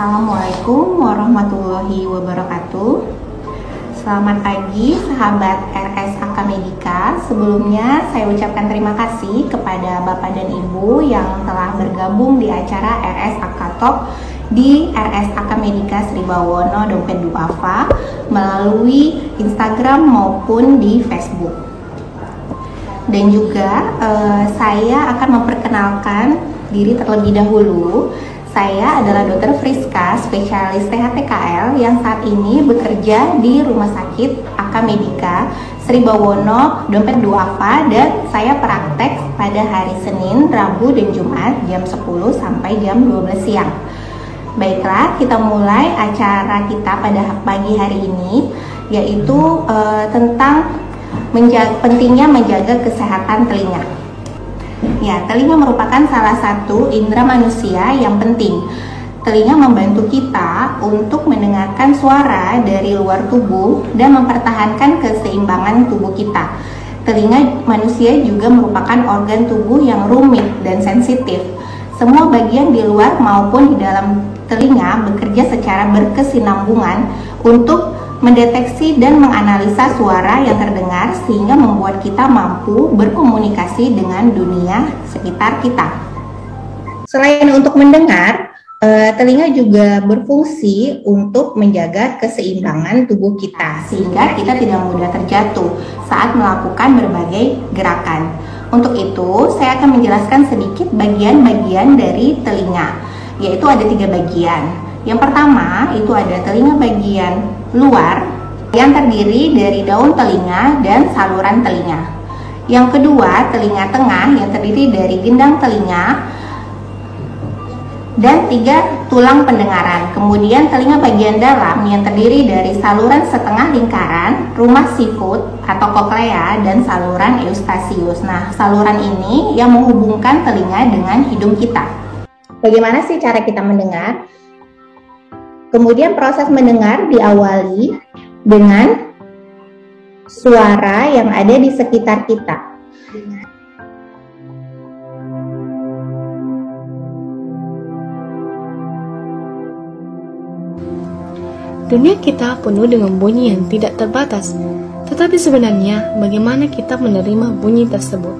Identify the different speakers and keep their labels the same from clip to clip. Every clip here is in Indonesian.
Speaker 1: Assalamualaikum warahmatullahi wabarakatuh. Selamat pagi sahabat RS AK Medika. Sebelumnya saya ucapkan terima kasih kepada Bapak dan Ibu yang telah bergabung di acara RS AK Talk di RS AK Medika Sri Bawono Dompet Duafa melalui Instagram maupun di Facebook. Dan juga saya akan memperkenalkan diri terlebih dahulu. Saya adalah Dr. Friska, spesialis THTKL yang saat ini bekerja di Rumah Sakit AK Medika Sri Bawono Dompet Duafa, dan saya praktek pada hari Senin, Rabu, dan Jumat jam 10 sampai jam 12 siang. Baiklah, kita mulai acara kita pada pagi hari ini, yaitu tentang pentingnya menjaga kesehatan telinga. Ya, telinga merupakan salah satu indera manusia yang penting. Telinga membantu kita untuk mendengarkan suara dari luar tubuh dan mempertahankan keseimbangan tubuh kita. Telinga manusia juga merupakan organ tubuh yang rumit dan sensitif. Semua bagian di luar maupun di dalam telinga bekerja secara berkesinambungan untuk mendeteksi dan menganalisa suara yang terdengar sehingga membuat kita mampu berkomunikasi dengan dunia sekitar kita. Selain untuk mendengar, telinga juga berfungsi untuk menjaga keseimbangan tubuh kita sehingga kita tidak mudah terjatuh saat melakukan berbagai gerakan. Untuk itu, saya akan menjelaskan sedikit bagian-bagian dari telinga, yaitu ada 3 bagian. Yang pertama itu ada telinga bagian luar yang terdiri dari daun telinga dan saluran telinga. Yang kedua, telinga tengah yang terdiri dari gendang telinga dan 3 tulang pendengaran. Kemudian telinga bagian dalam yang terdiri dari saluran setengah lingkaran, rumah sifut atau koklea, dan saluran eustasius. Nah, saluran ini yang menghubungkan telinga dengan hidung kita. Bagaimana sih cara kita mendengar? Kemudian proses mendengar diawali dengan suara yang ada di sekitar kita.
Speaker 2: Dunia kita penuh dengan bunyi yang tidak terbatas. Tetapi sebenarnya bagaimana kita menerima bunyi tersebut?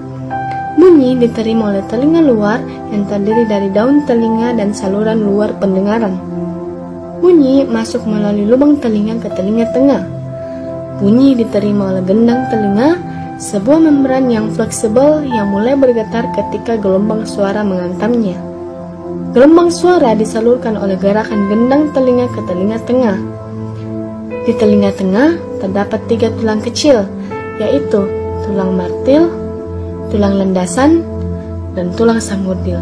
Speaker 2: Bunyi diterima oleh telinga luar yang terdiri dari daun telinga dan saluran luar pendengaran. Bunyi masuk melalui lubang telinga ke telinga tengah. Bunyi diterima oleh gendang telinga, sebuah membran yang fleksibel yang mulai bergetar ketika gelombang suara menghantamnya. Gelombang suara disalurkan oleh gerakan gendang telinga ke telinga tengah. Di telinga tengah terdapat 3 tulang kecil, yaitu tulang martil, tulang landasan, dan tulang samudil.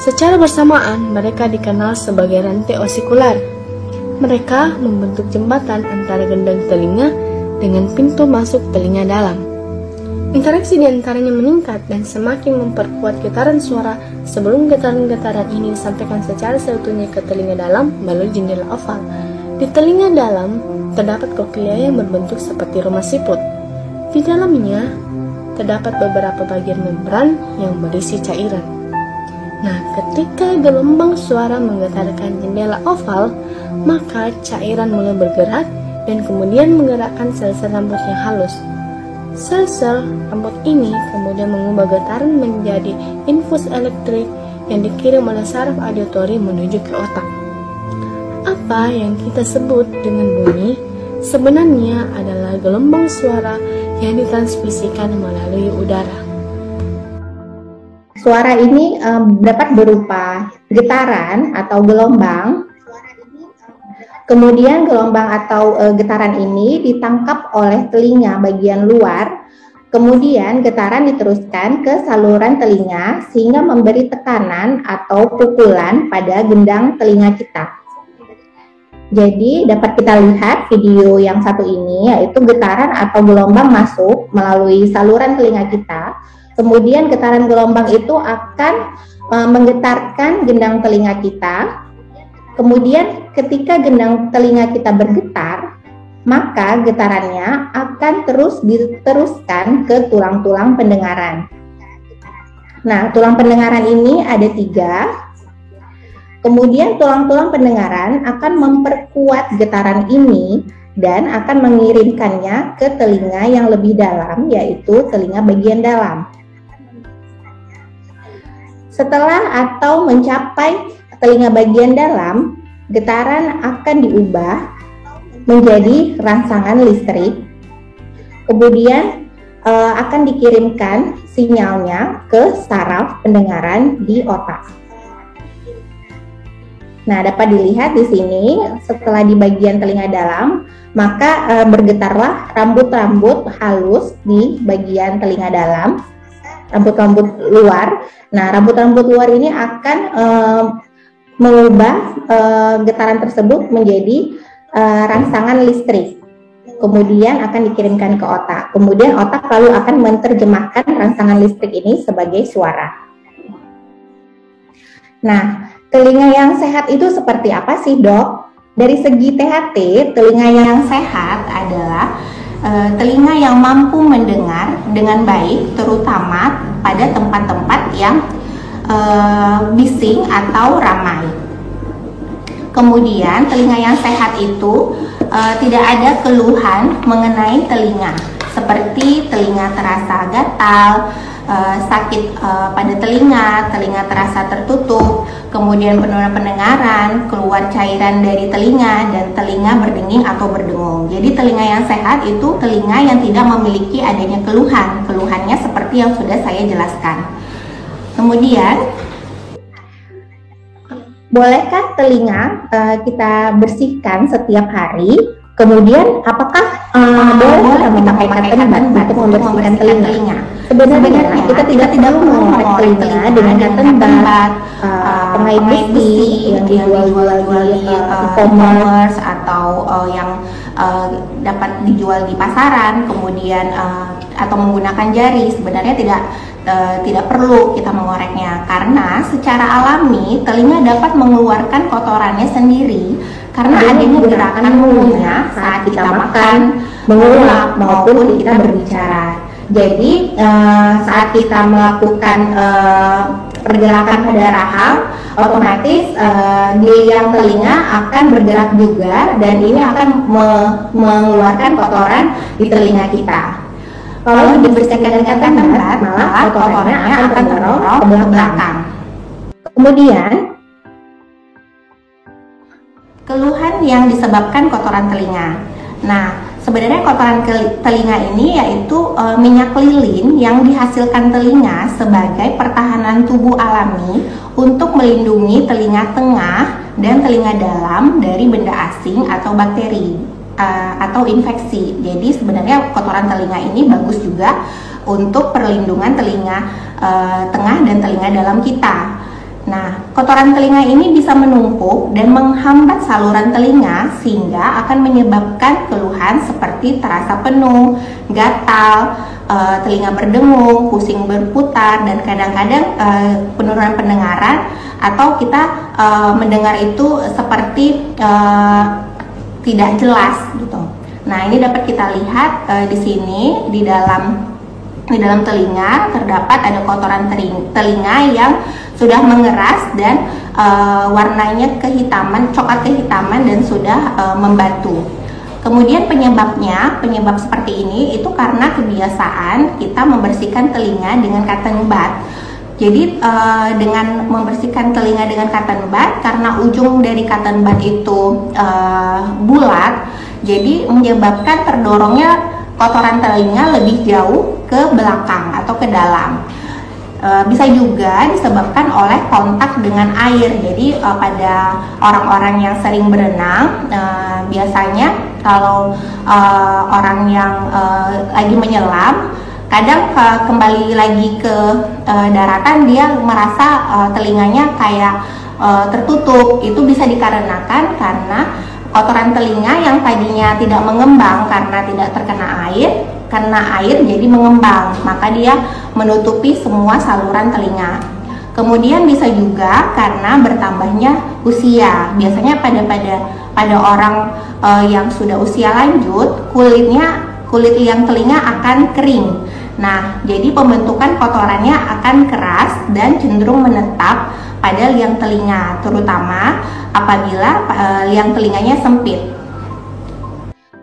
Speaker 2: Secara bersamaan mereka dikenal sebagai rantai osikular. Mereka membentuk jembatan antara gendang telinga dengan pintu masuk telinga dalam. Interaksi di antaranya meningkat dan semakin memperkuat getaran suara sebelum getaran-getaran ini disampaikan secara seutuhnya ke telinga dalam melalui jendela oval. Di telinga dalam terdapat koklea yang berbentuk seperti rumah siput. Di dalamnya terdapat beberapa bagian membran yang berisi cairan. Nah, ketika gelombang suara menggetarkan jendela oval, maka cairan mulai bergerak dan kemudian menggerakkan sel-sel rambut yang halus. Sel-sel rambut ini kemudian mengubah getaran menjadi impuls elektrik yang dikirim oleh saraf auditori menuju ke otak. Apa yang kita sebut dengan bunyi sebenarnya adalah gelombang suara yang ditransmisikan melalui udara.
Speaker 1: Suara ini dapat berupa getaran atau gelombang. Kemudian gelombang atau getaran ini ditangkap oleh telinga bagian luar. Kemudian getaran diteruskan ke saluran telinga sehingga memberi tekanan atau pukulan pada gendang telinga kita. Jadi dapat kita lihat video yang satu ini, yaitu getaran atau gelombang masuk melalui saluran telinga kita. Kemudian getaran gelombang itu akan menggetarkan gendang telinga kita. Kemudian ketika gendang telinga kita bergetar, maka getarannya akan terus diteruskan ke tulang-tulang pendengaran. Nah, tulang pendengaran ini ada 3. Kemudian tulang-tulang pendengaran akan memperkuat getaran ini dan akan mengirimkannya ke telinga yang lebih dalam, yaitu telinga bagian dalam. Setelah atau mencapai telinga bagian dalam, getaran akan diubah menjadi rangsangan listrik. Kemudian akan dikirimkan sinyalnya ke saraf pendengaran di otak. Nah, dapat dilihat di sini setelah di bagian telinga dalam, maka bergetarlah rambut-rambut halus di bagian telinga dalam, rambut-rambut luar. Nah, rambut-rambut luar ini akan mengubah getaran tersebut menjadi rangsangan listrik. Kemudian akan dikirimkan ke otak. Kemudian otak lalu akan menerjemahkan rangsangan listrik ini sebagai suara. Nah, telinga yang sehat itu seperti apa sih, Dok? Dari segi THT, telinga yang sehat adalah telinga yang mampu mendengar dengan baik, terutama pada tempat-tempat yang bising atau ramai. Kemudian, telinga yang sehat itu tidak ada keluhan mengenai telinga, seperti telinga terasa gatal, sakit pada telinga terasa tertutup, kemudian penurunan pendengaran, keluar cairan dari telinga, dan telinga berdenging atau berdengung. Jadi telinga yang sehat itu telinga yang tidak memiliki adanya keluhan. Keluhannya seperti yang sudah saya jelaskan. Kemudian, bolehkah telinga kita bersihkan setiap hari? Kemudian, apakah boleh kita memakai cotton bud untuk membersihkan telinga? Sebenarnya kita tidak perlu mengorek telinga dengan cotton bud, pengait besi yang dijual di e-commerce atau yang dapat dijual di pasaran, kemudian atau menggunakan jari. Sebenarnya tidak perlu kita mengoreknya, karena secara alami telinga dapat mengeluarkan kotorannya sendiri karena adanya gerakan mulutnya saat kita makan, mengulap maupun kita berbicara. Jadi saat kita melakukan pergerakan pada rahang, otomatis giliran telinga akan bergerak juga, dan ini akan mengeluarkan kotoran di telinga kita. Kalau dibersihkan dengan cotton bud, malah kotorannya akan terdorong ke belakang. Kemudian, keluhan yang disebabkan kotoran telinga. Nah, sebenarnya kotoran telinga ini yaitu minyak lilin yang dihasilkan telinga sebagai pertahanan tubuh alami untuk melindungi telinga tengah dan telinga dalam dari benda asing atau bakteri atau infeksi. Jadi sebenarnya kotoran telinga ini bagus juga untuk perlindungan telinga tengah dan telinga dalam kita. Nah, kotoran telinga ini bisa menumpuk dan menghambat saluran telinga sehingga akan menyebabkan keluhan seperti terasa penuh, gatal, telinga berdengung, pusing berputar, dan kadang-kadang penurunan pendengaran, atau kita mendengar itu seperti tidak jelas gitu. Nah, ini dapat kita lihat di sini di dalam telinga terdapat ada kotoran telinga yang sudah mengeras dan warnanya kehitaman, coklat kehitaman, dan sudah membatu. Kemudian penyebab seperti ini itu karena kebiasaan kita membersihkan telinga dengan cotton bud. Jadi dengan membersihkan telinga dengan cotton bud, karena ujung dari cotton bud itu bulat, jadi menyebabkan terdorongnya kotoran telinga lebih jauh ke belakang atau ke dalam. Bisa juga disebabkan oleh kontak dengan air. Jadi pada orang-orang yang sering berenang, biasanya kalau orang yang lagi menyelam, kadang kembali lagi ke daratan, dia merasa telinganya kayak tertutup. Itu bisa dikarenakan karena kotoran telinga yang tadinya tidak mengembang karena tidak terkena air jadi mengembang, maka dia menutupi semua saluran telinga. Kemudian bisa juga karena bertambahnya usia. Biasanya pada orang yang sudah usia lanjut, kulit liang telinga akan kering. Nah, jadi pembentukan kotorannya akan keras dan cenderung menetap pada liang telinga, terutama apabila liang telinganya sempit.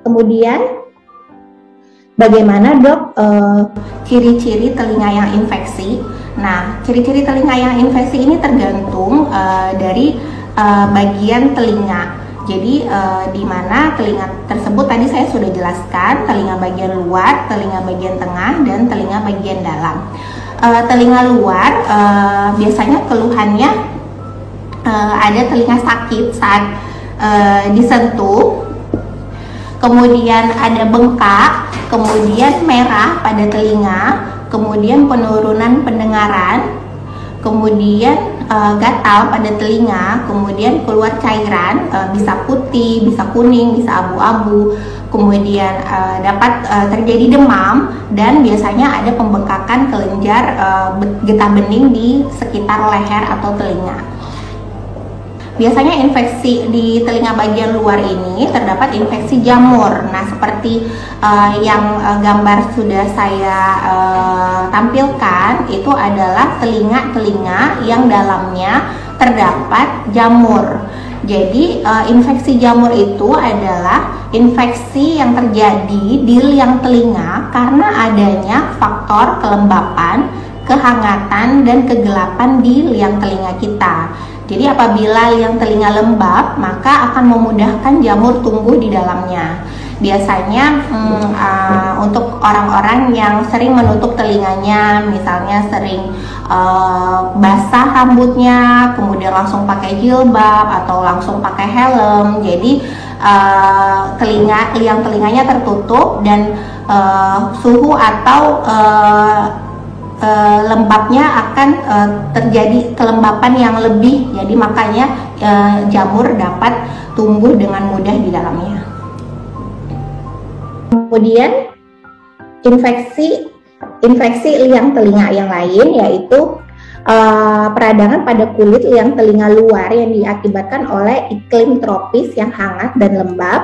Speaker 1: Kemudian, bagaimana dok ciri-ciri telinga yang infeksi? Nah, ciri-ciri telinga yang infeksi ini tergantung dari bagian telinga. Jadi di mana telinga tersebut tadi saya sudah jelaskan, telinga bagian luar, telinga bagian tengah, dan telinga bagian dalam. Telinga luar biasanya keluhannya ada telinga sakit saat disentuh, kemudian ada bengkak, kemudian merah pada telinga, kemudian penurunan pendengaran, kemudian gatal pada telinga, kemudian keluar cairan, bisa putih, bisa kuning, bisa abu-abu, kemudian dapat terjadi demam, dan biasanya ada pembengkakan kelenjar getah bening di sekitar leher atau telinga. Biasanya infeksi di telinga bagian luar ini terdapat infeksi jamur. Nah, seperti yang gambar sudah saya tampilkan, itu adalah telinga-telinga yang dalamnya terdapat jamur. Jadi infeksi jamur itu adalah infeksi yang terjadi di liang telinga karena adanya faktor kelembapan, kehangatan, dan kegelapan di liang telinga kita. Jadi apabila liang telinga lembab, maka akan memudahkan jamur tumbuh di dalamnya. Biasanya untuk orang-orang yang sering menutup telinganya, misalnya sering basah rambutnya, kemudian langsung pakai jilbab atau langsung pakai helm, jadi liang telinganya tertutup dan suhu atau lembabnya akan terjadi kelembapan yang lebih, jadi makanya jamur dapat tumbuh dengan mudah di dalamnya. Kemudian infeksi liang telinga yang lain yaitu peradangan pada kulit liang telinga luar yang diakibatkan oleh iklim tropis yang hangat dan lembab.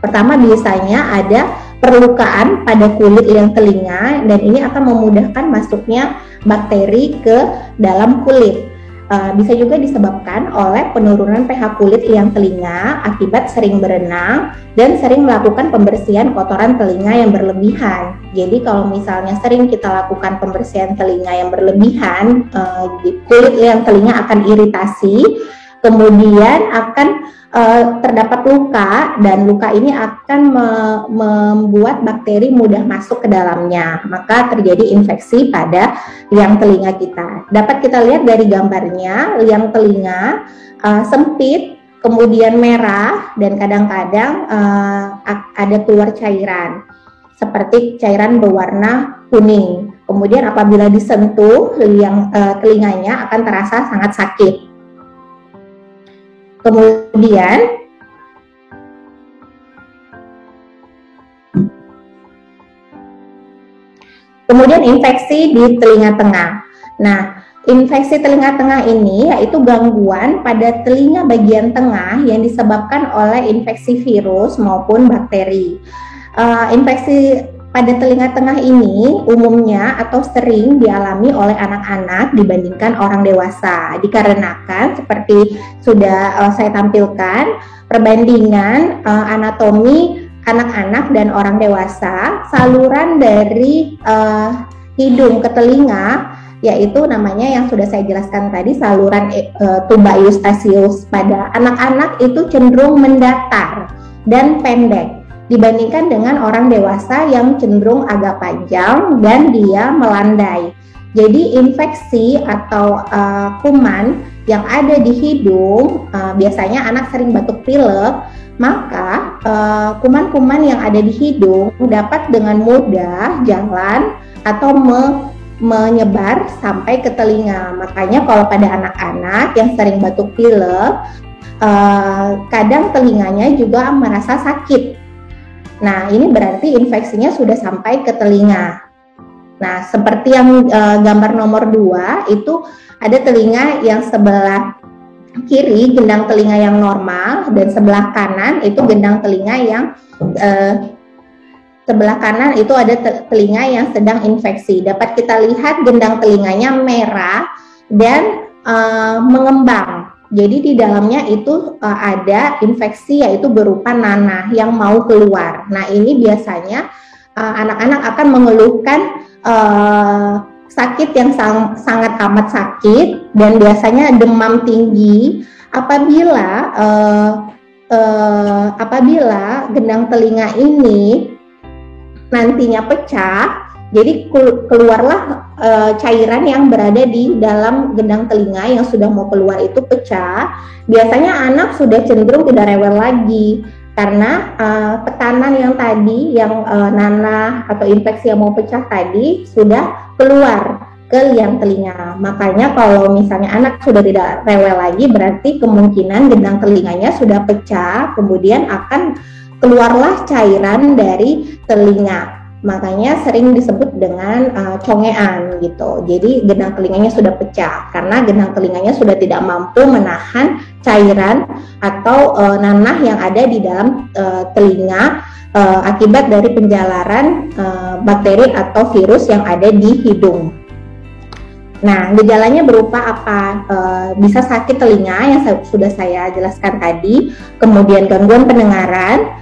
Speaker 1: Pertama, biasanya ada perlukaan pada kulit liang telinga, dan ini akan memudahkan masuknya bakteri ke dalam kulit. Bisa juga disebabkan oleh penurunan pH kulit liang telinga akibat sering berenang dan sering melakukan pembersihan kotoran telinga yang berlebihan. Jadi kalau misalnya sering kita lakukan pembersihan telinga yang berlebihan, kulit liang telinga akan iritasi, kemudian akan terdapat luka, dan luka ini akan membuat bakteri mudah masuk ke dalamnya, maka terjadi infeksi pada liang telinga kita. Dapat kita lihat dari gambarnya, liang telinga sempit, kemudian merah, dan kadang-kadang ada keluar cairan seperti cairan berwarna kuning. Kemudian apabila disentuh liang telinganya akan terasa sangat sakit. Kemudian infeksi di telinga tengah. Nah, infeksi telinga tengah ini yaitu gangguan pada telinga bagian tengah yang disebabkan oleh infeksi virus maupun bakteri. Infeksi pada telinga tengah ini umumnya atau sering dialami oleh anak-anak dibandingkan orang dewasa, dikarenakan seperti sudah saya tampilkan perbandingan anatomi anak-anak dan orang dewasa. Saluran dari hidung ke telinga, yaitu namanya yang sudah saya jelaskan tadi, saluran tuba eustachius, pada anak-anak itu cenderung mendatar dan pendek dibandingkan dengan orang dewasa yang cenderung agak panjang dan dia melandai. Jadi infeksi atau kuman yang ada di hidung, biasanya anak sering batuk pilek, maka kuman-kuman yang ada di hidung dapat dengan mudah jalan atau menyebar sampai ke telinga. Makanya kalau pada anak-anak yang sering batuk pilek, kadang telinganya juga merasa sakit. Nah, ini berarti infeksinya sudah sampai ke telinga. Nah, seperti yang gambar nomor 2, itu ada telinga yang sebelah kiri gendang telinga yang normal, dan sebelah kanan itu gendang telinga yang sebelah kanan itu ada telinga yang sedang infeksi. Dapat kita lihat gendang telinganya merah dan mengembang. Jadi di dalamnya itu ada infeksi, yaitu berupa nanah yang mau keluar. Nah, ini biasanya anak-anak akan mengeluhkan sakit yang sangat amat sakit, dan biasanya demam tinggi. Apabila gendang telinga ini nantinya pecah, jadi keluarlah cairan yang berada di dalam gendang telinga yang sudah mau keluar itu pecah. Biasanya anak sudah cenderung tidak rewel lagi karena tekanan yang tadi, yang nanah atau infeksi yang mau pecah tadi sudah keluar ke liang telinga. Makanya kalau misalnya anak sudah tidak rewel lagi, berarti kemungkinan gendang telinganya sudah pecah, kemudian akan keluarlah cairan dari telinga. Makanya sering disebut dengan congean gitu. Jadi gendang telinganya sudah pecah karena gendang telinganya sudah tidak mampu menahan cairan atau nanah yang ada di dalam telinga akibat dari penjalaran bakteri atau virus yang ada di hidung. Nah, gejalanya berupa apa? Bisa sakit telinga yang sudah saya jelaskan tadi, kemudian gangguan pendengaran,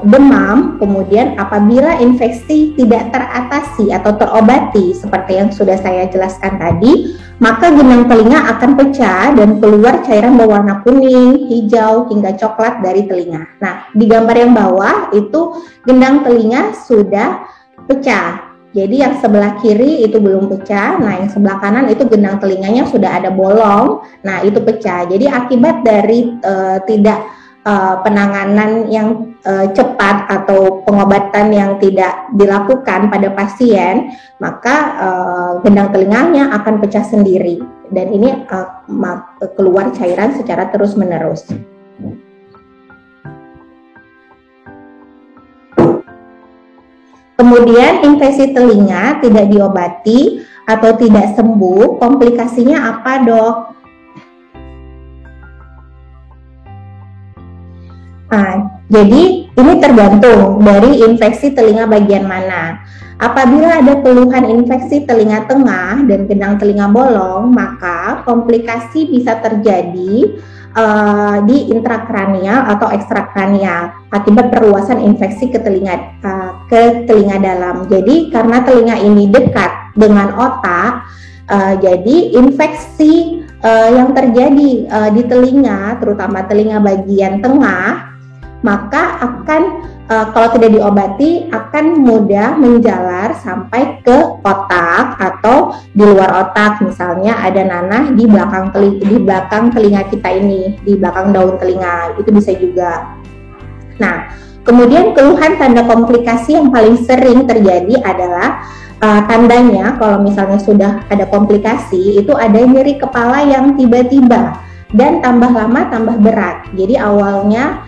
Speaker 1: demam, kemudian apabila infeksi tidak teratasi atau terobati seperti yang sudah saya jelaskan tadi, maka gendang telinga akan pecah dan keluar cairan berwarna kuning, hijau, hingga coklat dari telinga. Nah, di gambar yang bawah itu gendang telinga sudah pecah. Jadi yang sebelah kiri itu belum pecah, nah yang sebelah kanan itu gendang telinganya sudah ada bolong, nah itu pecah. Jadi akibat dari tidak penanganan yang cepat atau pengobatan yang tidak dilakukan pada pasien, maka gendang telinganya akan pecah sendiri dan ini keluar cairan secara terus-menerus. Kemudian infeksi telinga tidak diobati atau tidak sembuh, komplikasinya apa, Dok? Nah, jadi ini tergantung dari infeksi telinga bagian mana. Apabila ada keluhan infeksi telinga tengah dan gendang telinga bolong, maka komplikasi bisa terjadi di intrakranial atau ekstrakranial akibat perluasan infeksi ke telinga dalam. Jadi karena telinga ini dekat dengan otak, jadi infeksi yang terjadi di telinga, terutama telinga bagian tengah, maka akan kalau tidak diobati akan mudah menjalar sampai ke otak atau di luar otak. Misalnya ada nanah di belakang telinga kita ini, di belakang daun telinga, itu bisa juga. Nah, kemudian keluhan tanda komplikasi yang paling sering terjadi adalah tandanya kalau misalnya sudah ada komplikasi itu ada nyeri kepala yang tiba-tiba dan tambah lama tambah berat. Jadi awalnya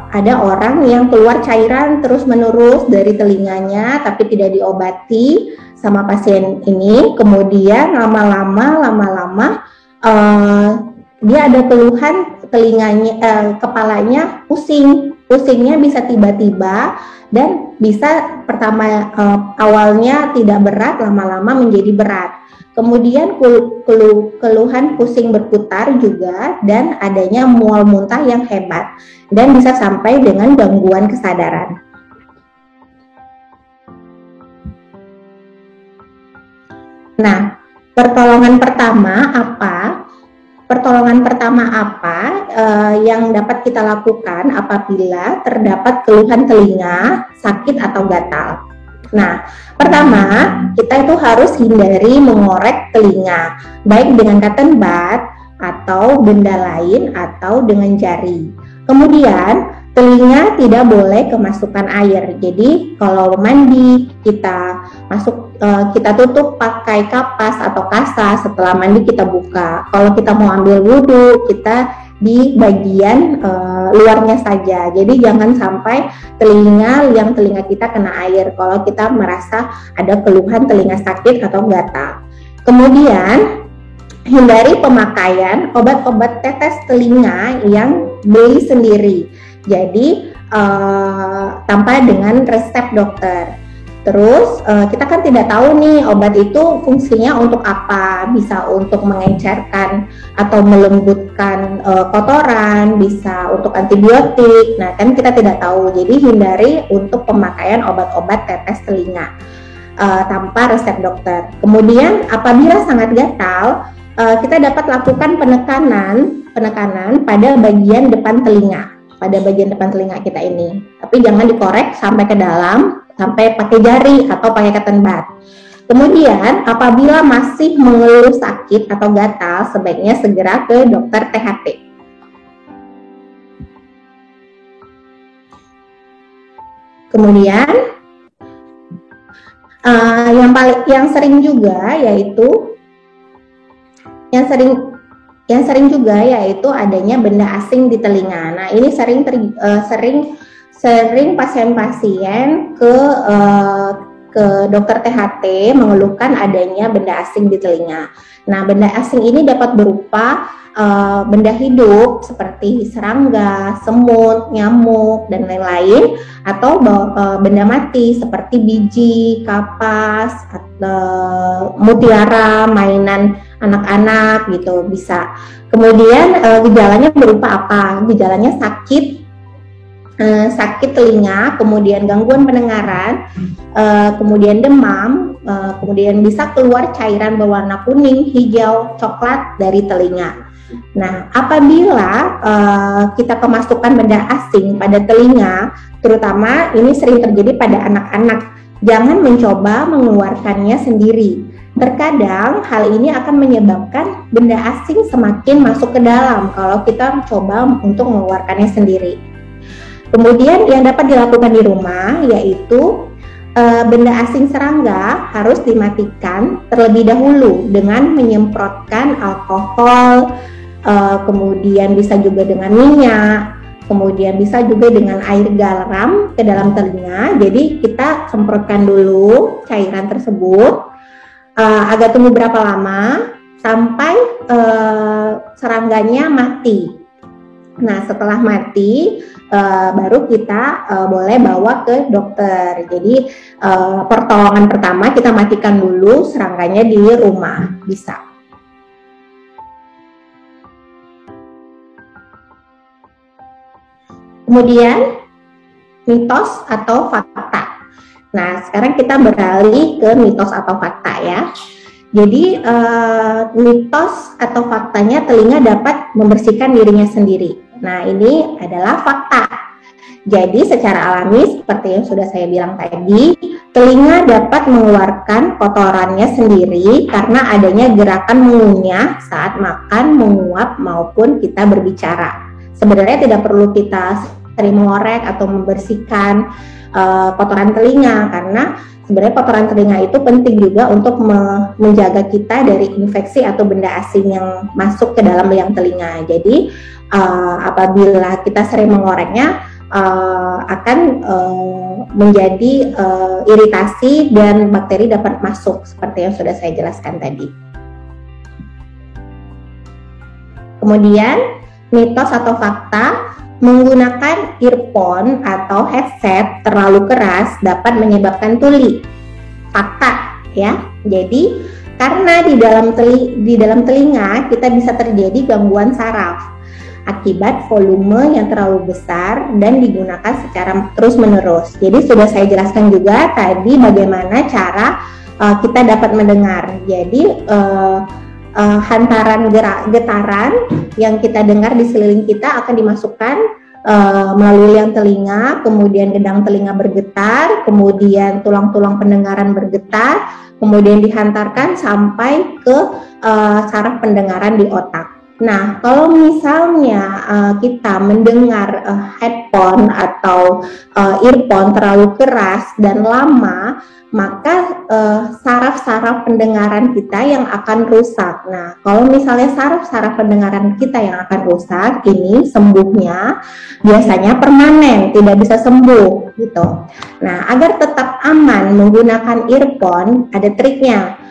Speaker 1: ada orang yang keluar cairan terus-menerus dari telinganya tapi tidak diobati sama pasien ini, kemudian lama-lama dia ada keluhan telinganya, kepalanya pusingnya bisa tiba-tiba dan bisa pertama awalnya tidak berat, lama-lama menjadi berat. Kemudian keluhan pusing berputar juga dan adanya mual muntah yang hebat dan bisa sampai dengan gangguan kesadaran. Nah, pertolongan pertama apa yang dapat kita lakukan apabila terdapat keluhan telinga, sakit atau gatal? Nah, pertama kita itu harus hindari mengorek telinga, baik dengan cotton bud atau benda lain atau dengan jari. Kemudian telinga tidak boleh kemasukan air. Jadi kalau mandi kita tutup pakai kapas atau kasa, setelah mandi kita buka. Kalau kita mau ambil wudhu, kita di bagian luarnya saja. Jadi jangan sampai liang telinga kita kena air kalau kita merasa ada keluhan telinga sakit atau gatal. Kemudian hindari pemakaian obat-obat tetes telinga yang beli sendiri. Jadi tanpa dengan resep dokter. Terus kita kan tidak tahu nih obat itu fungsinya untuk apa, bisa untuk mengencerkan atau melembutkan kotoran, bisa untuk antibiotik. Nah kan kita tidak tahu, jadi hindari untuk pemakaian obat-obat tetes telinga tanpa resep dokter. Kemudian apabila sangat gatal, kita dapat lakukan penekanan pada bagian depan telinga kita ini. Tapi jangan dikorek sampai ke dalam, sampai pakai jari atau pakai cotton bud. Kemudian apabila masih mengeluh sakit atau gatal, sebaiknya segera ke dokter THT. Kemudian yang sering juga yaitu adanya benda asing di telinga. Nah, ini sering pasien-pasien ke dokter THT mengeluhkan adanya benda asing di telinga. Nah, benda asing ini dapat berupa benda hidup seperti serangga, semut, nyamuk, dan lain-lain, atau benda mati seperti biji, kapas, atau mutiara, mainan anak-anak gitu bisa. Kemudian gejalanya berupa apa? Gejalanya sakit telinga, kemudian gangguan pendengaran, kemudian demam, kemudian bisa keluar cairan berwarna kuning, hijau, coklat dari telinga. Nah, apabila kita kemasukan benda asing pada telinga, terutama ini sering terjadi pada anak-anak, jangan mencoba mengeluarkannya sendiri. Terkadang hal ini akan menyebabkan benda asing semakin masuk ke dalam kalau kita mencoba untuk mengeluarkannya sendiri. Kemudian yang dapat dilakukan di rumah yaitu benda asing serangga harus dimatikan terlebih dahulu dengan menyemprotkan alkohol, kemudian bisa juga dengan minyak, kemudian bisa juga dengan air garam ke dalam telinga. Jadi kita semprotkan dulu cairan tersebut agar tunggu berapa lama sampai serangganya mati. Nah, setelah mati baru kita boleh bawa ke dokter. Jadi pertolongan pertama kita matikan dulu serangganya di rumah, bisa. Kemudian mitos atau fakta. Nah, sekarang kita beralih ke mitos atau fakta ya. Jadi mitos atau faktanya telinga dapat membersihkan dirinya sendiri. Nah, ini adalah fakta. Jadi secara alami seperti yang sudah saya bilang tadi, telinga dapat mengeluarkan kotorannya sendiri karena adanya gerakan mengunyah saat makan, menguap maupun kita berbicara. Sebenarnya tidak perlu kita sering mengorek atau membersihkan kotoran telinga, karena sebenarnya kotoran telinga itu penting juga untuk menjaga kita dari infeksi atau benda asing yang masuk ke dalam liang telinga. Jadi apabila kita sering mengoreknya akan menjadi iritasi dan bakteri dapat masuk seperti yang sudah saya jelaskan tadi. Kemudian mitos atau fakta, menggunakan earphone atau headset terlalu keras dapat menyebabkan tuli. Fakta ya. Jadi karena di dalam telinga kita bisa terjadi gangguan saraf akibat volume yang terlalu besar dan digunakan secara terus-menerus. Jadi sudah saya jelaskan juga tadi bagaimana cara kita dapat mendengar. Jadi hantaran getaran yang kita dengar di sekeliling kita akan dimasukkan melalui liang telinga, kemudian gedang telinga bergetar, kemudian tulang-tulang pendengaran bergetar, kemudian dihantarkan sampai ke saraf pendengaran di otak. Nah, kalau misalnya kita mendengar headphone atau earphone terlalu keras dan lama, maka saraf-saraf pendengaran kita yang akan rusak. Nah, kalau misalnya saraf-saraf pendengaran kita yang akan rusak, ini sembuhnya biasanya permanen, tidak bisa sembuh gitu. Nah, agar tetap aman menggunakan earphone, ada triknya.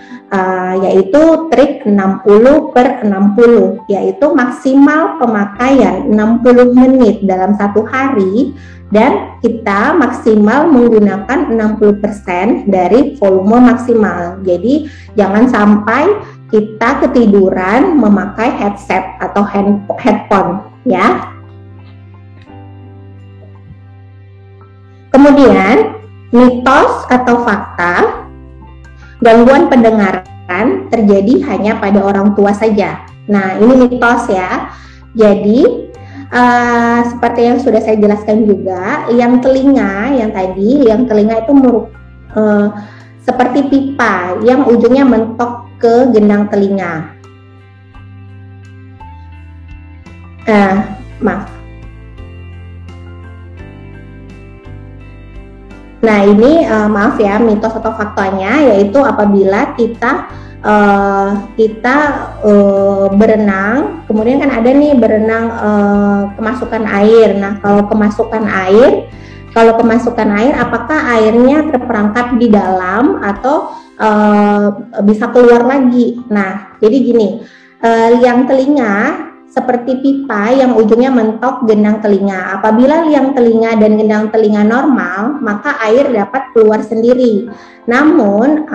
Speaker 1: Yaitu trik 60/60, yaitu maksimal pemakaian 60 menit dalam satu hari dan kita maksimal menggunakan 60% dari volume maksimal. Jadi jangan sampai kita ketiduran memakai headset atau headphone ya. Kemudian mitos atau fakta, gangguan pendengaran terjadi hanya pada orang tua saja. Nah, ini mitos ya. Jadi seperti yang sudah saya jelaskan juga, yang telinga itu seperti pipa yang ujungnya mentok ke gendang telinga. Maaf. Nah, ini maaf ya, mitos atau faktanya yaitu apabila kita berenang, kemudian kan ada nih berenang kemasukan air. Nah, kalau kemasukan air, apakah airnya terperangkap di dalam atau bisa keluar lagi? Nah, jadi gini, liang telinga seperti pipa yang ujungnya mentok gendang telinga. Apabila liang telinga dan gendang telinga normal, maka air dapat keluar sendiri. Namun,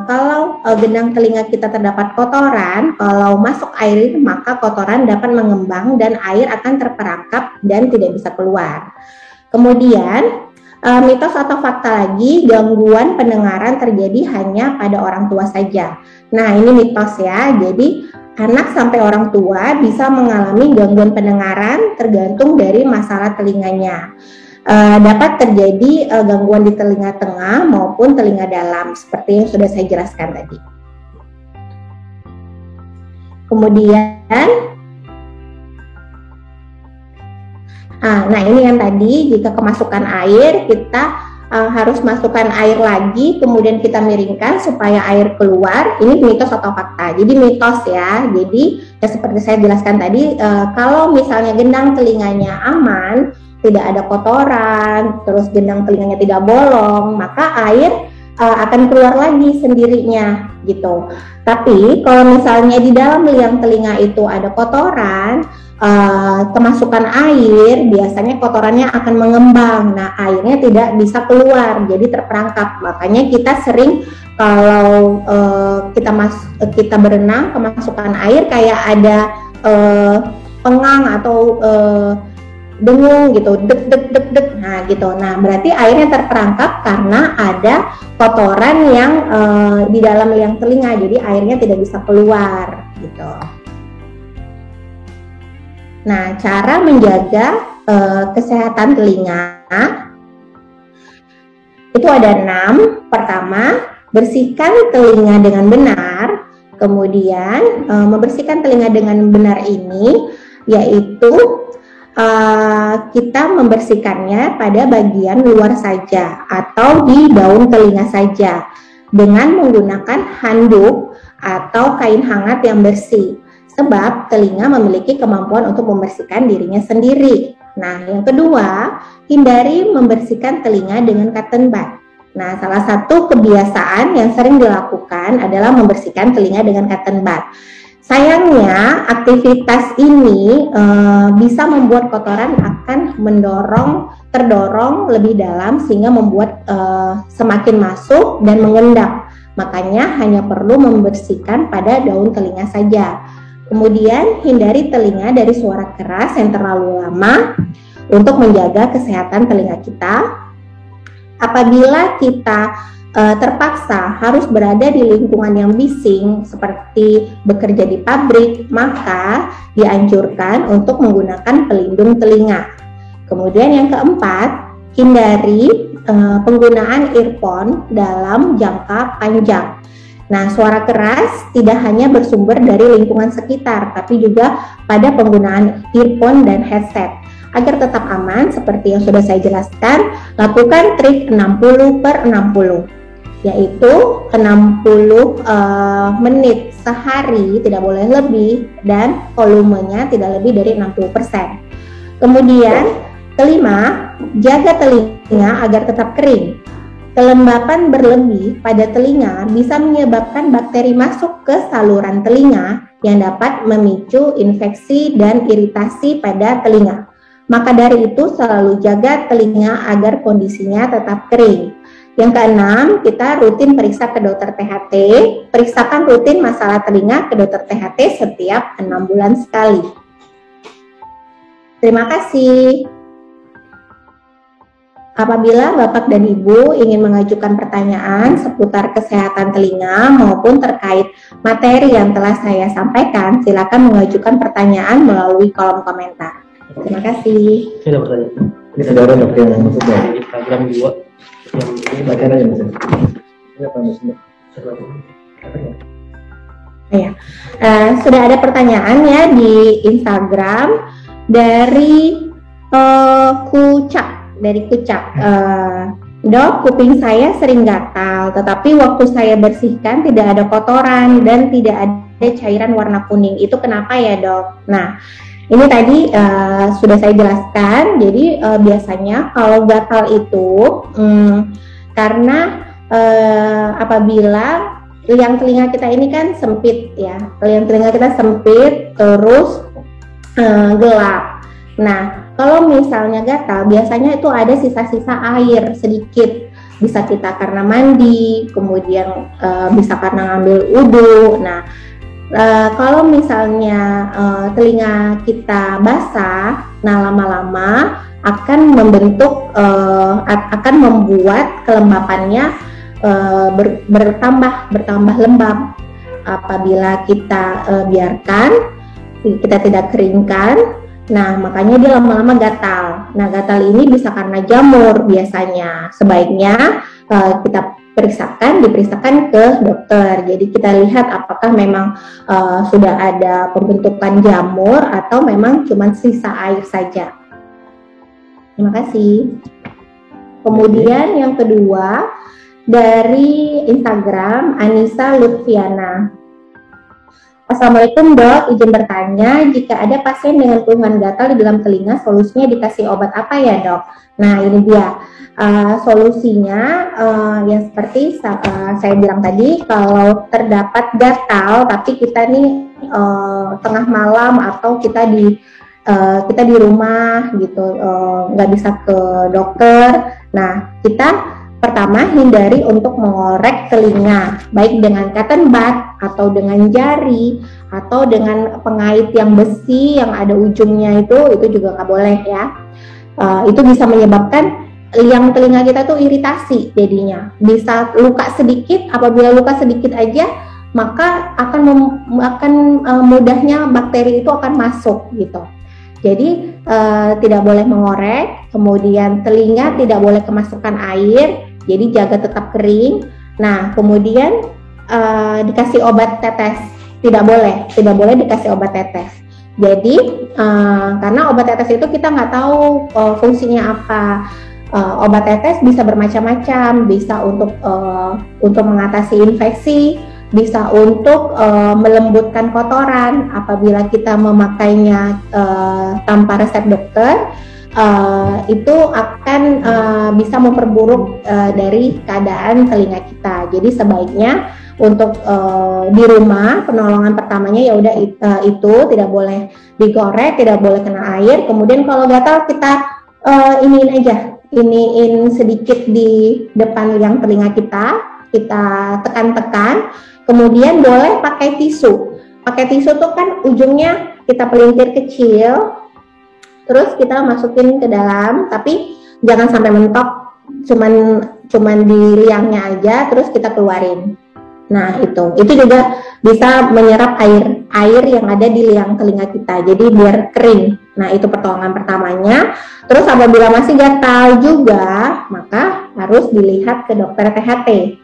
Speaker 1: kalau gendang telinga kita terdapat kotoran, kalau masuk air, maka kotoran dapat mengembang dan air akan terperangkap dan tidak bisa keluar. Kemudian, mitos atau fakta lagi, gangguan pendengaran terjadi hanya pada orang tua saja. Nah, ini mitos ya. Jadi, anak sampai orang tua bisa mengalami gangguan pendengaran tergantung dari masalah telinganya. Dapat terjadi gangguan di telinga tengah maupun telinga dalam, seperti yang sudah saya jelaskan tadi. Kemudian, nah ini yang tadi, jika kemasukan air, kita harus masukkan air lagi, kemudian kita miringkan supaya air keluar. Ini mitos atau fakta? Jadi mitos ya. Jadi ya seperti saya jelaskan tadi, kalau misalnya gendang telinganya aman, tidak ada kotoran, terus gendang telinganya tidak bolong, maka air akan keluar lagi sendirinya gitu. Tapi kalau misalnya di dalam liang telinga itu ada kotoran, kemasukan air, biasanya kotorannya akan mengembang. Nah, airnya tidak bisa keluar, jadi terperangkap. Makanya kita sering kalau kita berenang, kemasukan air kayak ada pengang atau dengung gitu, dek dek dek dek. Nah, gitu. Nah, berarti airnya terperangkap karena ada kotoran yang di dalam liang telinga, jadi airnya tidak bisa keluar gitu. Nah, cara menjaga kesehatan telinga itu ada 6. Pertama, bersihkan telinga dengan benar. Kemudian, membersihkan telinga dengan benar ini yaitu kita membersihkannya pada bagian luar saja atau di daun telinga saja dengan menggunakan handuk atau kain hangat yang bersih. Sebab telinga memiliki kemampuan untuk membersihkan dirinya sendiri. Nah, yang kedua, hindari membersihkan telinga dengan cotton bud. Nah, salah satu kebiasaan yang sering dilakukan adalah membersihkan telinga dengan cotton bud. Sayangnya, aktivitas ini bisa membuat kotoran akan terdorong lebih dalam sehingga membuat semakin masuk dan mengendap. Makanya hanya perlu membersihkan pada daun telinga saja. Kemudian hindari telinga dari suara keras yang terlalu lama untuk menjaga kesehatan telinga kita. Apabila kita terpaksa harus berada di lingkungan yang bising seperti bekerja di pabrik, maka dianjurkan untuk menggunakan pelindung telinga. Kemudian yang keempat, hindari penggunaan earphone dalam jangka panjang. Nah, suara keras tidak hanya bersumber dari lingkungan sekitar, tapi juga pada penggunaan earphone dan headset. Agar tetap aman, seperti yang sudah saya jelaskan, lakukan trik 60/60, yaitu 60 menit sehari, tidak boleh lebih, dan volumenya tidak lebih dari 60%. Kemudian, kelima, jaga telinga agar tetap kering. Kelembapan berlebih pada telinga bisa menyebabkan bakteri masuk ke saluran telinga yang dapat memicu infeksi dan iritasi pada telinga. Maka dari itu selalu jaga telinga agar kondisinya tetap kering. Yang keenam, kita rutin periksa ke dokter THT. Periksakan rutin masalah telinga ke dokter THT setiap 6 bulan sekali. Terima kasih. Apabila Bapak dan Ibu ingin mengajukan pertanyaan seputar kesehatan telinga maupun terkait materi yang telah saya sampaikan, silakan mengajukan pertanyaan melalui kolom komentar. Terima kasih.
Speaker 3: Ini ada pertanyaan.
Speaker 4: Ini saudara dok yang maksudnya
Speaker 3: Di Instagram 2 yang ini
Speaker 4: bacain aja mas. Ini apa maksudnya?
Speaker 1: Ya, sudah ada pertanyaan ya di Instagram dari Kucak. Dok, kuping saya sering gatal, tetapi waktu saya bersihkan tidak ada kotoran dan tidak ada cairan warna kuning. Itu kenapa ya dok? Nah, ini tadi sudah saya jelaskan. Jadi biasanya kalau gatal itu karena apabila liang telinga kita ini kan sempit ya, liang telinga kita sempit terus gelap. Nah, kalau misalnya gatal, biasanya itu ada sisa-sisa air sedikit. Bisa kita karena mandi, kemudian bisa karena ngambil wudhu. Nah, kalau misalnya telinga kita basah, nah lama-lama akan membentuk, akan membuat kelembapannya bertambah lembab. Apabila kita biarkan, kita tidak keringkan, nah makanya dia lama-lama gatal. Nah gatal ini bisa karena jamur biasanya. Sebaiknya kita diperiksakan ke dokter. Jadi kita lihat apakah memang sudah ada pembentukan jamur atau memang cuma sisa air saja. Terima kasih. Kemudian yang kedua dari Instagram Anissa Lutfiana. Assalamualaikum dok, izin bertanya, jika ada pasien dengan keluhan gatal di dalam telinga, solusinya dikasih obat apa ya dok? Nah ini dia, solusinya yang seperti saya bilang tadi, kalau terdapat gatal tapi kita nih tengah malam atau kita di rumah gitu, nggak bisa ke dokter, nah kita pertama, hindari untuk mengorek telinga, baik dengan cotton bud atau dengan jari atau dengan pengait yang besi yang ada ujungnya itu juga nggak boleh ya. Itu bisa menyebabkan liang telinga kita tuh iritasi jadinya. Bisa luka sedikit, apabila luka sedikit aja maka akan mudahnya bakteri itu akan masuk gitu. Jadi tidak boleh mengorek, kemudian telinga tidak boleh kemasukan air. Jadi jaga tetap kering. Nah, kemudian dikasih obat tetes, tidak boleh dikasih obat tetes. Jadi karena obat tetes itu kita nggak tahu fungsinya apa. Obat tetes bisa bermacam-macam, bisa untuk mengatasi infeksi, bisa untuk melembutkan kotoran. Apabila kita memakainya tanpa resep dokter, itu akan bisa memperburuk dari keadaan telinga kita. Jadi sebaiknya untuk di rumah penolongan pertamanya ya udah itu tidak boleh digoreng, tidak boleh kena air. Kemudian kalau gatal kita iniin sedikit di depan liang telinga kita tekan-tekan. Kemudian boleh pakai tisu. Pakai tisu tuh kan ujungnya kita pelintir kecil. Terus kita masukin ke dalam, tapi jangan sampai mentok, cuman di liangnya aja, terus kita keluarin. Nah itu juga bisa menyerap air yang ada di liang telinga kita, jadi biar kering. Nah itu pertolongan pertamanya. Terus apabila masih gatal juga, maka harus dilihat ke dokter THT.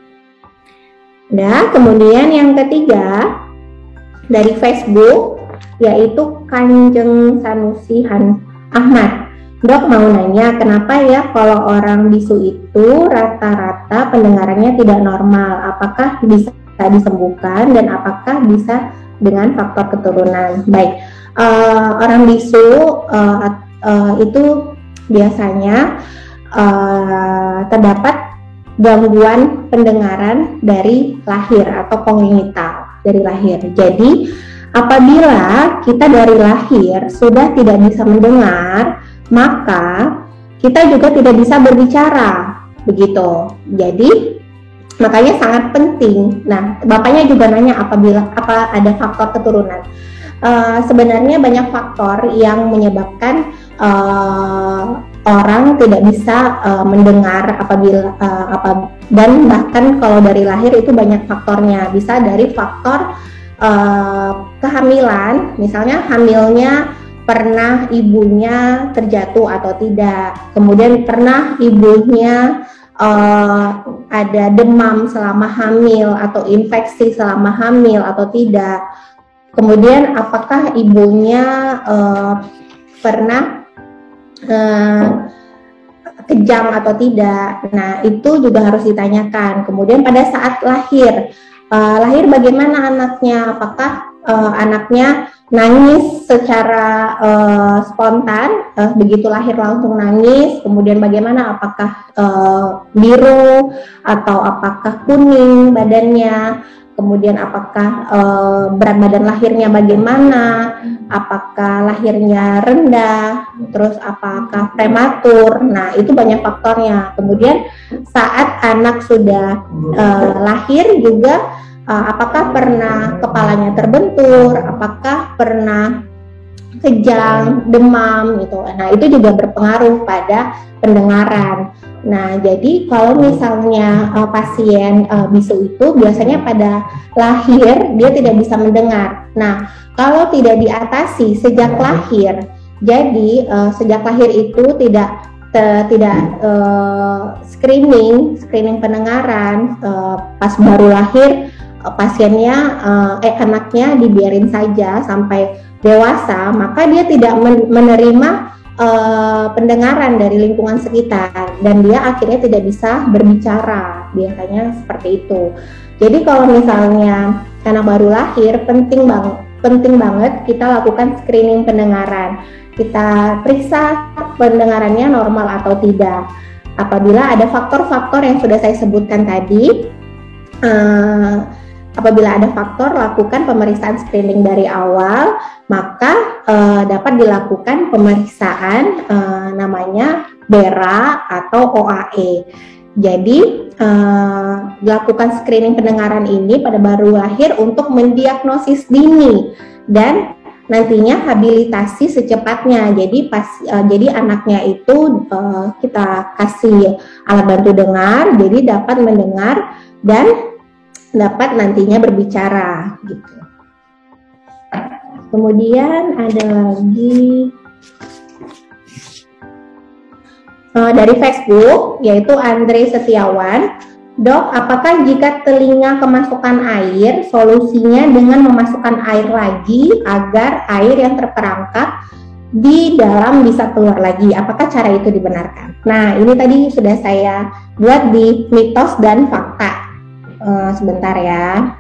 Speaker 1: Nah kemudian yang ketiga dari Facebook, yaitu Kanjeng Sanusi Ahmad. Dok mau nanya, kenapa ya kalau orang bisu itu rata-rata pendengarannya tidak normal? Apakah bisa disembuhkan dan apakah bisa dengan faktor keturunan? Baik, orang bisu itu biasanya terdapat gangguan pendengaran dari lahir atau kongenital dari lahir. Jadi apabila kita dari lahir sudah tidak bisa mendengar, maka kita juga tidak bisa berbicara, begitu. Jadi makanya sangat penting. Nah, bapaknya juga nanya apa ada faktor keturunan. Sebenarnya banyak faktor yang menyebabkan orang tidak bisa mendengar dan bahkan kalau dari lahir itu banyak faktornya. Bisa dari faktor kehamilan, misalnya hamilnya pernah ibunya terjatuh atau tidak, kemudian pernah ibunya ada demam selama hamil atau infeksi selama hamil atau tidak, kemudian apakah ibunya pernah kejang atau tidak. Nah, itu juga harus ditanyakan. Kemudian pada saat lahir bagaimana anaknya, apakah anaknya nangis secara spontan, begitu lahir langsung nangis, kemudian bagaimana, apakah biru atau apakah kuning badannya, kemudian apakah berat badan lahirnya bagaimana, apakah lahirnya rendah, terus apakah prematur. Nah, itu banyak faktornya. Kemudian saat anak sudah lahir juga apakah pernah kepalanya terbentur, apakah pernah kejang, demam gitu. Nah, itu juga berpengaruh pada pendengaran. Nah, jadi kalau misalnya pasien bisu itu biasanya pada lahir dia tidak bisa mendengar. Nah, kalau tidak diatasi sejak lahir, jadi sejak lahir itu tidak screening pendengaran, pas baru lahir pasiennya anaknya dibiarin saja sampai dewasa, maka dia tidak menerima pendengaran dari lingkungan sekitar dan dia akhirnya tidak bisa berbicara, biasanya seperti itu. Jadi kalau misalnya anak baru lahir, penting banget kita lakukan screening pendengaran. Kita periksa pendengarannya normal atau tidak. Apabila ada faktor-faktor yang sudah saya sebutkan tadi, apabila ada faktor, lakukan pemeriksaan screening dari awal, maka dapat dilakukan pemeriksaan namanya BERA atau OAE. Jadi dilakukan screening pendengaran ini pada baru lahir untuk mendiagnosis dini dan nantinya habilitasi secepatnya. Jadi anaknya itu kita kasih alat bantu dengar, jadi dapat mendengar dan dapat nantinya berbicara gitu. Kemudian ada lagi dari Facebook, yaitu Andre Setiawan. Dok, apakah jika telinga kemasukan air, solusinya dengan memasukkan air lagi agar air yang terperangkap di dalam bisa keluar lagi? Apakah cara itu dibenarkan? Nah, ini tadi sudah saya buat di mitos dan fakta. Sebentar ya.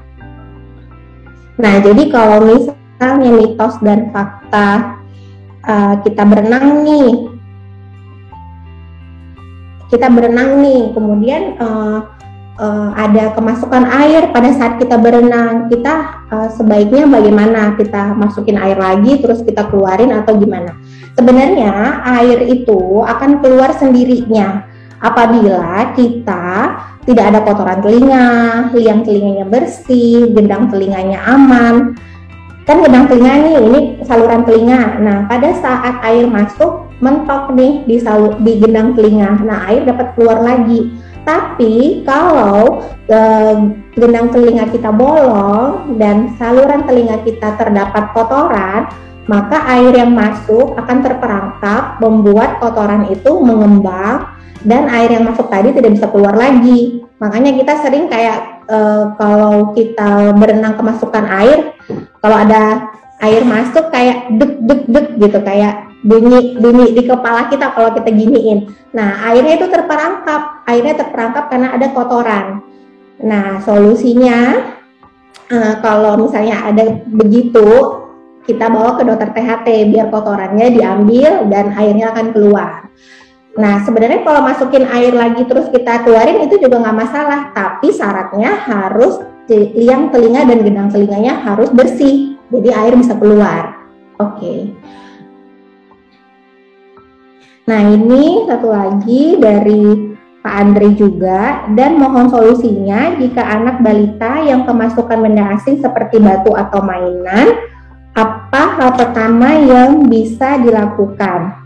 Speaker 1: Nah, jadi kalau misalnya mitos dan fakta, kita berenang nih, kemudian ada kemasukan air pada saat kita berenang, kita sebaiknya bagaimana? Kita masukin air lagi terus kita keluarin atau gimana? Sebenarnya air itu akan keluar sendirinya apabila kita tidak ada kotoran telinga, liang telinganya bersih, gendang telinganya aman. Kan gendang telinga ini saluran telinga. Nah, pada saat air masuk, mentok nih di gendang telinga. Nah, air dapat keluar lagi. Tapi kalau gendang telinga kita bolong dan saluran telinga kita terdapat kotoran, maka air yang masuk akan terperangkap, membuat kotoran itu mengembang dan air yang masuk tadi tidak bisa keluar lagi. Makanya kita sering kayak kalau kita berenang kemasukan air, kalau ada air masuk kayak deg gitu, kayak bunyi di kepala kita kalau kita giniin. Nah, airnya itu terperangkap karena ada kotoran. Nah, solusinya kalau misalnya ada begitu, kita bawa ke dokter THT biar kotorannya diambil dan airnya akan keluar. Nah, sebenarnya kalau masukin air lagi terus kita keluarin itu juga nggak masalah, tapi syaratnya harus liang telinga dan gendang telinganya harus bersih, jadi air bisa keluar. Oke. Nah, ini satu lagi dari Pak Andri juga, dan mohon solusinya jika anak balita yang kemasukan benda asing seperti batu atau mainan, apa hal pertama yang bisa dilakukan?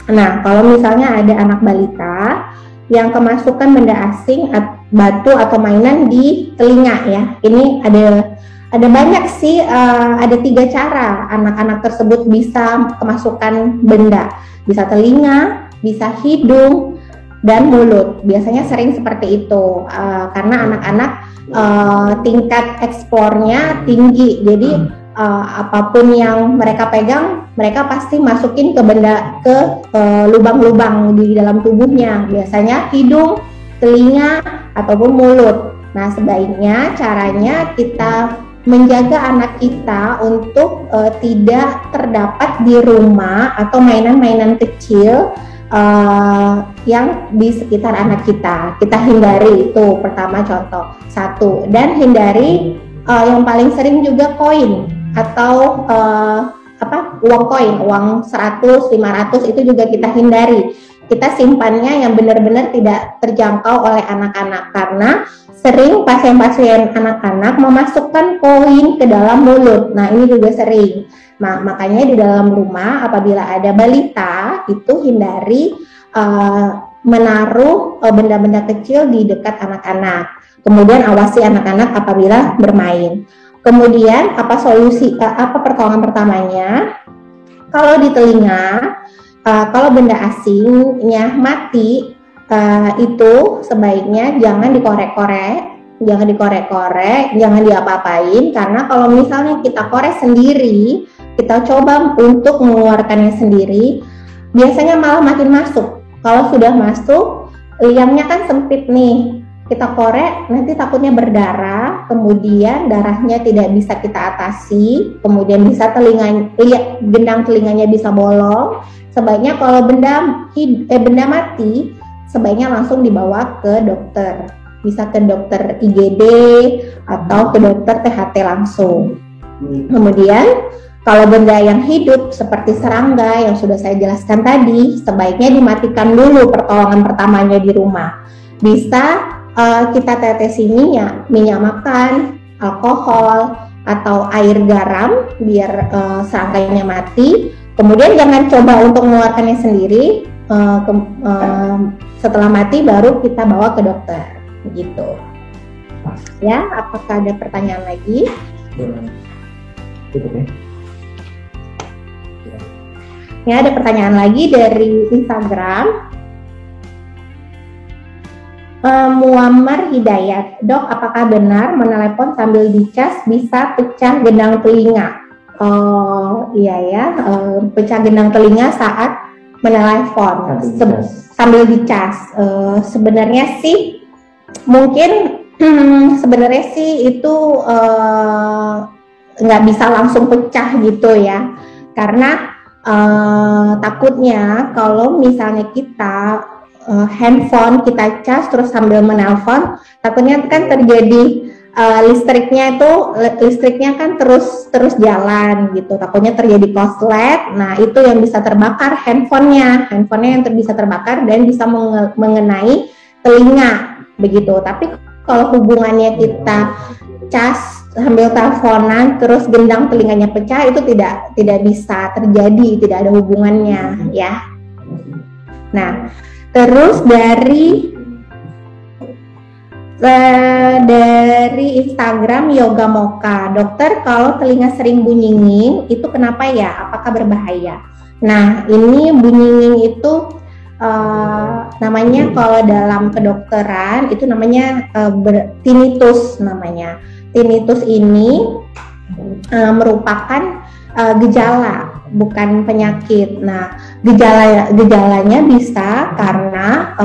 Speaker 1: Nah, kalau misalnya ada anak balita yang kemasukan benda asing, batu atau mainan di telinga ya, ini ada banyak sih, ada 3 cara anak-anak tersebut bisa kemasukan benda. Bisa telinga, bisa hidung, dan mulut. Biasanya sering seperti itu, karena anak-anak tingkat ekspornya tinggi. Jadi apapun yang mereka pegang, mereka pasti masukin ke lubang-lubang di dalam tubuhnya. Biasanya hidung, telinga, ataupun mulut. Nah, sebaiknya caranya kita menjaga anak kita untuk tidak terdapat di rumah atau mainan-mainan kecil yang di sekitar anak kita. Kita hindari, itu pertama contoh. 1, dan hindari yang paling sering juga koin atau uang koin, uang 100, 500 itu juga kita hindari. Kita simpannya yang benar-benar tidak terjangkau oleh anak-anak, karena sering pasien-pasien anak-anak memasukkan koin ke dalam mulut. Nah, ini juga sering. Nah, makanya di dalam rumah apabila ada balita itu hindari menaruh benda-benda kecil di dekat anak-anak. Kemudian awasi anak-anak apabila bermain. Kemudian apa pertolongan pertamanya? Kalau di telinga, kalau benda asingnya mati, itu sebaiknya jangan dikorek-korek, jangan diapa-apain, karena kalau misalnya kita korek sendiri, kita coba untuk mengeluarkannya sendiri, biasanya malah makin masuk. Kalau sudah masuk, liangnya kan sempit nih, kita korek, nanti takutnya berdarah, kemudian darahnya tidak bisa kita atasi, kemudian bisa gendang telinganya bisa bolong. Sebaiknya kalau benda mati, sebaiknya langsung dibawa ke dokter. Bisa ke dokter IGD atau ke dokter THT langsung. Kemudian kalau benda yang hidup seperti serangga yang sudah saya jelaskan tadi, sebaiknya dimatikan dulu pertolongan pertamanya di rumah. Bisa kita tetesi minyak makan, alkohol, atau air garam biar serangkanya mati. Kemudian jangan coba untuk mengeluarkannya sendiri. Setelah mati baru kita bawa ke dokter, begitu. Ya, apakah ada pertanyaan lagi? Ya, ada pertanyaan lagi dari Instagram. Muammar Hidayat, Dok, apakah benar menelepon sambil dicas bisa pecah gendang telinga? Oh iya ya, pecah gendang telinga saat menelepon sambil dicas. Sebenarnya sih mungkin itu nggak bisa langsung pecah gitu ya, karena takutnya kalau misalnya kita handphone kita cas terus sambil menelpon, takutnya kan terjadi listriknya kan terus jalan gitu, takutnya terjadi korslet. Nah, itu yang bisa terbakar handphonenya yang bisa terbakar dan bisa mengenai telinga begitu. Tapi kalau hubungannya kita cas sambil teleponan terus gendang telinganya pecah, itu tidak bisa terjadi, tidak ada hubungannya ya. Nah, terus dari Instagram Yoga Moka, dokter, kalau telinga sering bunyi itu kenapa ya? Apakah berbahaya? Nah, ini bunyi itu namanya kalau dalam kedokteran itu namanya tinnitus namanya. Tinnitus ini merupakan gejala, bukan penyakit. Nah, gejalanya bisa karena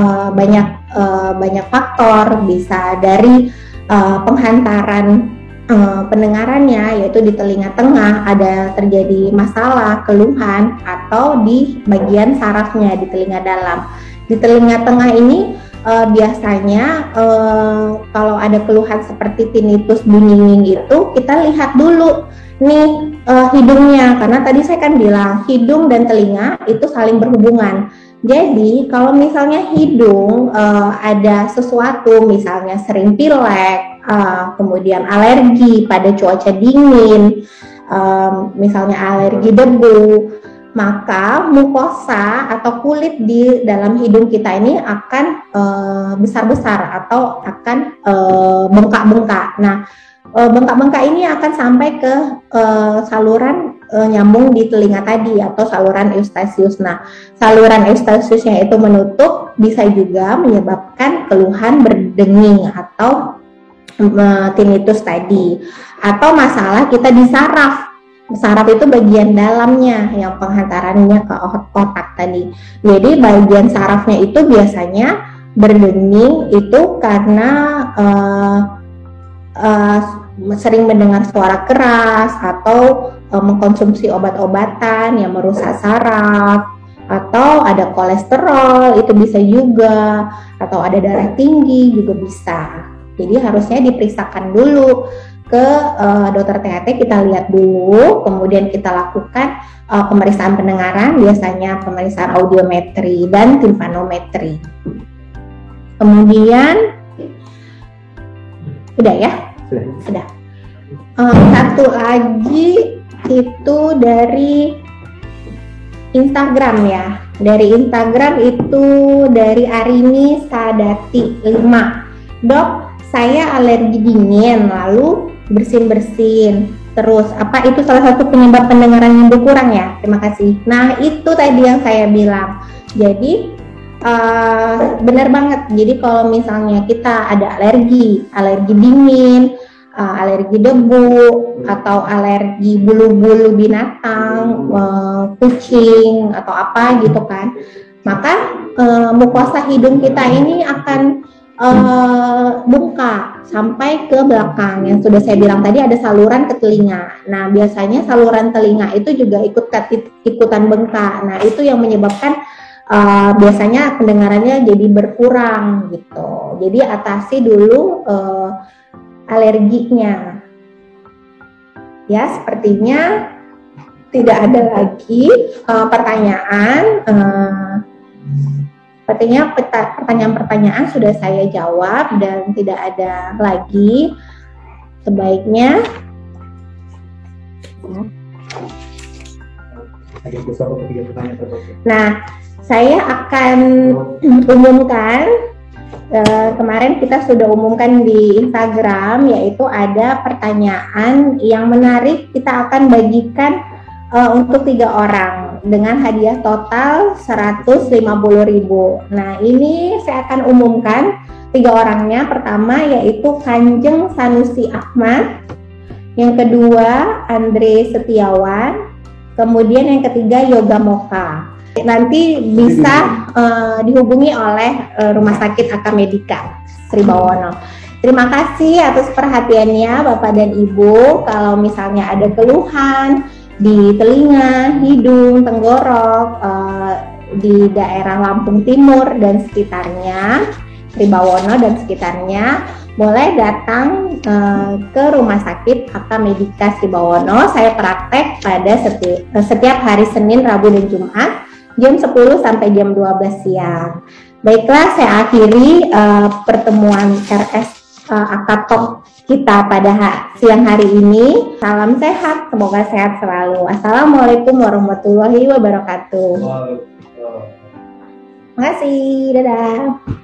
Speaker 1: banyak faktor, bisa dari penghantaran pendengarannya, yaitu di telinga tengah ada terjadi masalah, keluhan, atau di bagian sarafnya di telinga dalam. Di telinga tengah ini biasanya kalau ada keluhan seperti tinnitus bunyi itu, kita lihat dulu nih hidungnya, karena tadi saya kan bilang hidung dan telinga itu saling berhubungan. Jadi kalau misalnya hidung ada sesuatu, misalnya sering pilek, kemudian alergi pada cuaca dingin, misalnya alergi debu, maka mukosa atau kulit di dalam hidung kita ini akan besar-besar atau akan bengkak-bengkak. Nah, bengkak-bengkak ini akan sampai ke saluran nyambung di telinga tadi atau saluran eustasius. Nah, saluran eustasiusnya itu menutup, bisa juga menyebabkan keluhan berdenging atau tinnitus tadi, atau masalah kita di saraf. Saraf itu bagian dalamnya yang penghantarannya ke otak tadi. Jadi bagian sarafnya itu biasanya berdenging itu karena sering mendengar suara keras atau mengkonsumsi obat-obatan yang merusak saraf, atau ada kolesterol itu bisa juga, atau ada darah tinggi juga bisa. Jadi harusnya diperiksakan dulu ke dokter THT, kita lihat dulu, kemudian kita lakukan pemeriksaan pendengaran, biasanya pemeriksaan audiometri dan timpanometri. Kemudian udah ya? Sudah. Satu lagi itu dari Instagram ya. Dari Instagram itu dari Arini Sadati 5. Dok, saya alergi dingin, lalu bersin-bersin. Terus, apa itu salah satu penyebab pendengaran yang berkurang ya? Terima kasih. Nah, itu tadi yang saya bilang. Jadi, benar banget. Jadi kalau misalnya kita ada alergi dingin, alergi debu, atau alergi bulu-bulu binatang, kucing atau apa gitu kan, maka mukosa hidung kita ini akan bengkak sampai ke belakang. Yang sudah saya bilang tadi ada saluran ke telinga. Nah, biasanya saluran telinga itu juga ikutan bengkak. Nah, itu yang menyebabkan biasanya pendengarannya jadi berkurang gitu. Jadi atasi dulu alerginya. Ya, sepertinya tidak ada lagi pertanyaan. Sepertinya pertanyaan-pertanyaan sudah saya jawab dan tidak ada lagi. Sebaiknya saya akan umumkan, kemarin kita sudah umumkan di Instagram, yaitu ada pertanyaan yang menarik, kita akan bagikan untuk 3 orang dengan hadiah total 150.000. Nah, ini saya akan umumkan 3 orangnya. Pertama yaitu Kanjeng Sanusi Ahmad, yang kedua Andre Setiawan, kemudian yang ketiga Yoga Moka. Nanti bisa dihubungi oleh Rumah Sakit Aka Medika Sri Bawono. Terima kasih atas perhatiannya Bapak dan Ibu. Kalau misalnya ada keluhan di telinga, hidung, tenggorok, di daerah Lampung Timur dan sekitarnya, Sri Bawono dan sekitarnya, boleh datang ke Rumah Sakit Aka Medika Sri Bawono. Saya praktek pada setiap hari Senin, Rabu, dan Jumat jam 10 sampai jam 12 siang. Baiklah, saya akhiri pertemuan RS Akatok kita pada siang hari ini. Salam sehat, semoga sehat selalu. Assalamualaikum warahmatullahi wabarakatuh. Terima kasih, dadah.